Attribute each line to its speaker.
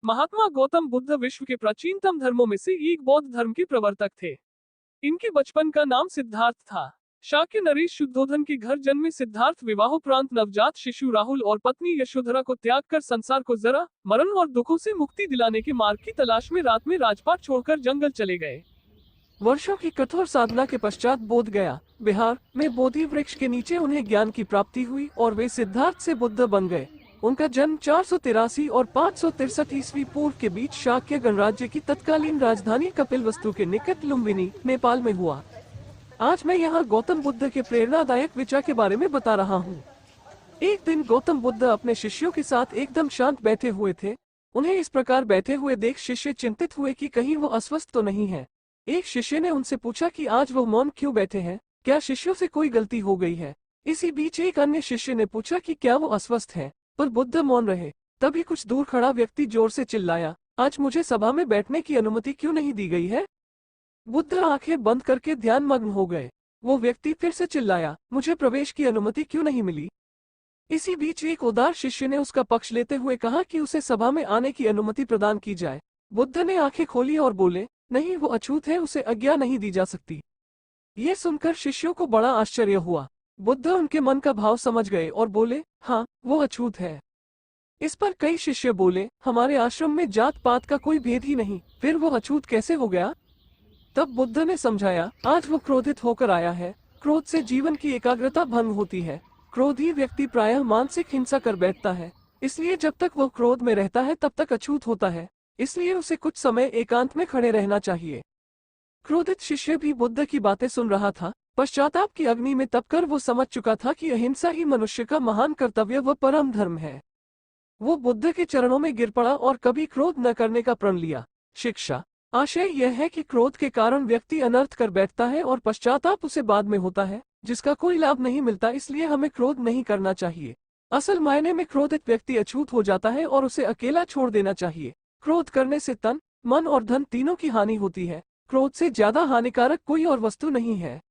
Speaker 1: महात्मा गौतम बुद्ध विश्व के प्राचीनतम धर्मों में से एक बौद्ध धर्म के प्रवर्तक थे। इनके बचपन का नाम सिद्धार्थ था। शाक्य नरेश शुद्धोधन के घर जन्मे सिद्धार्थ विवाहोपरांत नवजात शिशु राहुल और पत्नी यशोधरा को त्याग कर संसार को जरा मरण और दुखों से मुक्ति दिलाने के मार्ग की तलाश में रात में राजपाट छोड़कर जंगल चले गए। वर्षों की कठोर साधना के पश्चात बोध गया, बिहार में बोधि वृक्ष के नीचे उन्हें ज्ञान की प्राप्ति हुई और वे सिद्धार्थ से बुद्ध बन गए। उनका जन्म 483 और 563 ईस्वी पूर्व के बीच शाक्य गणराज्य की तत्कालीन राजधानी कपिलवस्तु के निकट लुम्बिनी, नेपाल में हुआ। आज मैं यहाँ गौतम बुद्ध के प्रेरणादायक विचार के बारे में बता रहा हूँ। एक दिन गौतम बुद्ध अपने शिष्यों के साथ एकदम शांत बैठे हुए थे। उन्हें इस प्रकार बैठे हुए देख शिष्य चिंतित हुए कि कहीं वो अस्वस्थ तो नहीं है। एक शिष्य ने उनसे पूछा कि आज वो मौन क्यों बैठे हैं, क्या शिष्यों से कोई गलती हो गई है। इसी बीच एक अन्य शिष्य ने पूछा कि क्या वो अस्वस्थ है, पर बुद्ध मौन रहे। तभी कुछ दूर खड़ा व्यक्ति जोर से चिल्लाया, आज मुझे सभा में बैठने की अनुमति क्यों नहीं दी गई है। बुद्ध आंखें बंद करके ध्यान मग्न हो गए। वो व्यक्ति फिर से चिल्लाया, मुझे प्रवेश की अनुमति क्यों नहीं मिली। इसी बीच एक उदार शिष्य ने उसका पक्ष लेते हुए कहा कि उसे सभा में आने की अनुमति प्रदान की जाए। बुद्ध ने आंखें खोली और बोले, नहीं, वो अछूत है, उसे आज्ञा नहीं दी जा सकती। ये सुनकर शिष्यों को बड़ा आश्चर्य हुआ। बुद्ध उनके मन का भाव समझ गए और बोले, हाँ, वो अछूत है। इस पर कई शिष्य बोले, हमारे आश्रम में जात पात का कोई भेद ही नहीं, फिर वो अछूत कैसे हो गया। तब बुद्ध ने समझाया, आज वो क्रोधित होकर आया है। क्रोध से जीवन की एकाग्रता भंग होती है। क्रोधी व्यक्ति प्रायः मानसिक हिंसा कर बैठता है, इसलिए जब तक वो क्रोध में रहता है तब तक अछूत होता है। इसलिए उसे कुछ समय एकांत में खड़े रहना चाहिए। क्रोधित शिष्य भी बुद्ध की बातें सुन रहा था। पश्चाताप की अग्नि में तपकर वो समझ चुका था कि अहिंसा ही मनुष्य का महान कर्तव्य व परम धर्म है। वो बुद्ध के चरणों में गिर पड़ा और कभी क्रोध न करने का प्रण लिया। शिक्षा आशय यह है कि क्रोध के कारण व्यक्ति अनर्थ कर बैठता है और पश्चाताप उसे बाद में होता है, जिसका कोई लाभ नहीं मिलता। इसलिए हमें क्रोध नहीं करना चाहिए। असल मायने में क्रोधित व्यक्ति अछूत हो जाता है और उसे अकेला छोड़ देना चाहिए। क्रोध करने से तन, मन और धन तीनों की हानि होती है। क्रोध से ज्यादा हानिकारक कोई और वस्तु नहीं है।